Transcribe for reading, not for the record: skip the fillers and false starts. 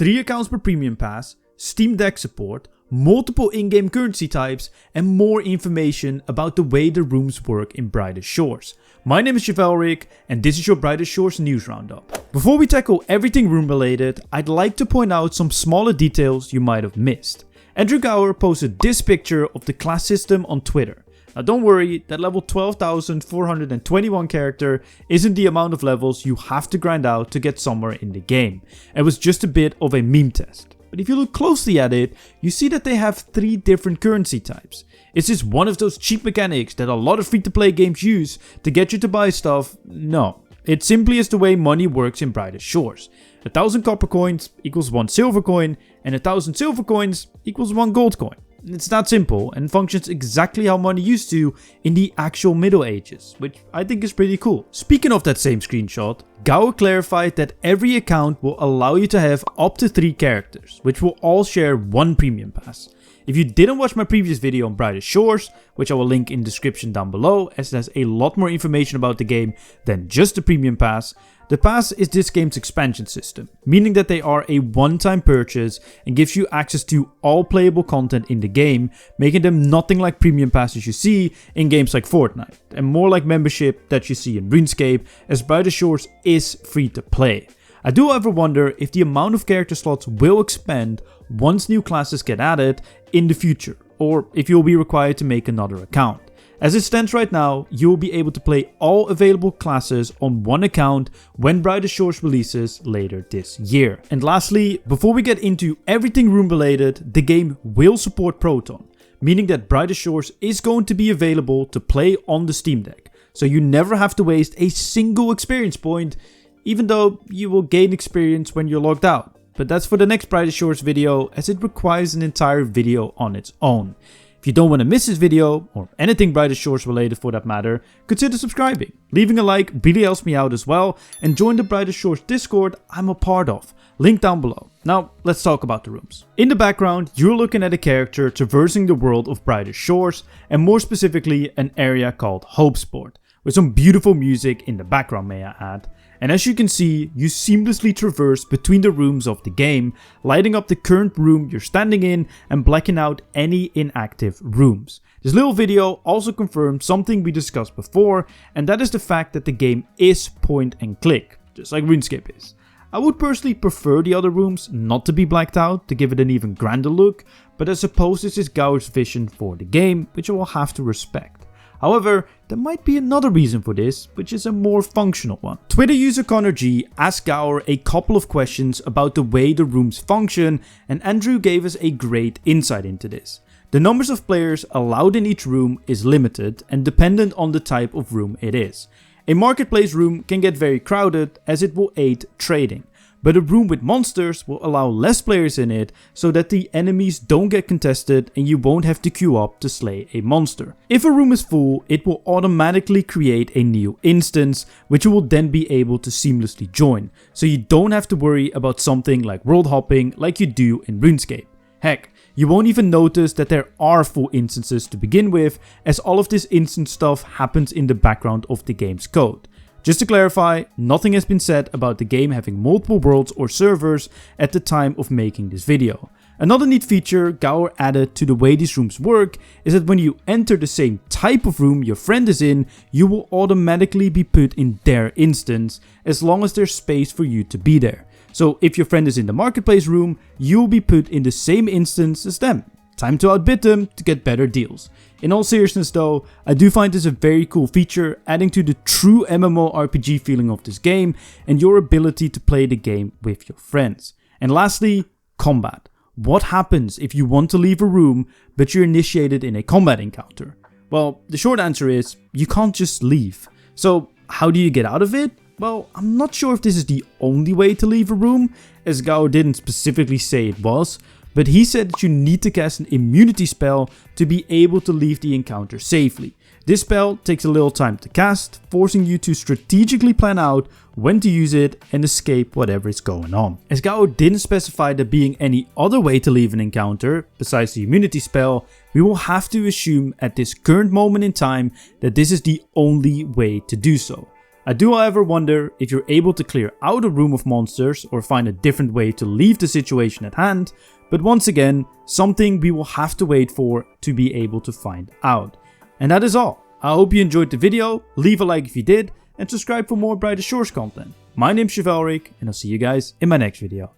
3 accounts per premium pass, Steam Deck support, multiple in-game currency types, and more information about the way the rooms work in Brightest Shores. My name is Chevalric, and this is your Brightest Shores news roundup. Before we tackle everything room related, I'd like to point out some smaller details you might have missed. Andrew Gower posted this picture of the class system on Twitter. Now don't worry, that level 12,421 character isn't the amount of levels you have to grind out to get somewhere in the game. It was just a bit of a meme test. But if you look closely at it, you see that they have 3 different currency types. Is this one of those cheap mechanics that a lot of free-to-play games use to get you to buy stuff? No. It simply is the way money works in Brightest Shores. 1,000 copper coins equals 1 silver coin, and 1,000 silver coins equals 1 gold coin. It's that simple and functions exactly how money used to in the actual Middle Ages, which I think is pretty cool. Speaking of that same screenshot, Gower clarified that every account will allow you to have up to 3 characters, which will all share 1 premium pass. If you didn't watch my previous video on Brightest Shores, which I will link in the description down below as it has a lot more information about the game than just the premium pass, the pass is this game's expansion system, meaning that they are a one-time purchase and gives you access to all playable content in the game, making them nothing like premium passes you see in games like Fortnite, and more like membership that you see in Runescape, as Brightest Shores is free to play. I do however wonder if the amount of character slots will expand once new classes get added in the future, or if you'll be required to make another account. As it stands right now, you will be able to play all available classes on one account when Brightest Shores releases later this year. And lastly, before we get into everything room related, the game will support Proton, meaning that Brightest Shores is going to be available to play on the Steam Deck, so you never have to waste a single experience point, even though you will gain experience when you're logged out. But that's for the next Brightest Shores video, as it requires an entire video on its own. If you don't want to miss this video, or anything Brightest Shores related for that matter, consider subscribing. Leaving a like really helps me out as well, and join the Brightest Shores Discord I'm a part of. Link down below. Now, let's talk about the rooms. In the background, you're looking at a character traversing the world of Brightest Shores, and more specifically an area called Hopesport, with some beautiful music in the background, may I add. And as you can see, you seamlessly traverse between the rooms of the game, lighting up the current room you're standing in and blacking out any inactive rooms. This little video also confirms something we discussed before, and that is the fact that the game is point and click, just like Runescape is. I would personally prefer the other rooms not to be blacked out to give it an even grander look, but I suppose this is Gower's vision for the game, which I will have to respect. However, there might be another reason for this, which is a more functional one. Twitter user Connor G asked Gower a couple of questions about the way the rooms function, and Andrew gave us a great insight into this. The numbers of players allowed in each room is limited and dependent on the type of room it is. A marketplace room can get very crowded as it will aid trading. But a room with monsters will allow less players in it so that the enemies don't get contested and you won't have to queue up to slay a monster. If a room is full, it will automatically create a new instance, which you will then be able to seamlessly join, so you don't have to worry about something like world hopping like you do in RuneScape. Heck, you won't even notice that there are full instances to begin with, as all of this instance stuff happens in the background of the game's code. Just to clarify, nothing has been said about the game having multiple worlds or servers at the time of making this video. Another neat feature Gower added to the way these rooms work is that when you enter the same type of room your friend is in, you will automatically be put in their instance as long as there's space for you to be there. So if your friend is in the marketplace room, you will be put in the same instance as them. Time to outbid them to get better deals. In all seriousness though, I do find this a very cool feature, adding to the true mmorpg feeling of this game and your ability to play the game with your friends. And lastly, combat. What happens if you want to leave a room but you're initiated in a combat encounter? Well, the short answer is you can't just leave. So how do you get out of it? Well, I'm not sure if this is the only way to leave a room, as Gower didn't specifically say it was, but he said that you need to cast an immunity spell to be able to leave the encounter safely. This spell takes a little time to cast, forcing you to strategically plan out when to use it and escape whatever is going on. As Gower didn't specify there being any other way to leave an encounter besides the immunity spell, we will have to assume at this current moment in time that this is the only way to do so. I do however wonder if you're able to clear out a room of monsters or find a different way to leave the situation at hand, but once again, something we will have to wait for to be able to find out. And that is all. I hope you enjoyed the video, leave a like if you did, and subscribe for more Brighter Shores content. My name's Chevalric, and I'll see you guys in my next video.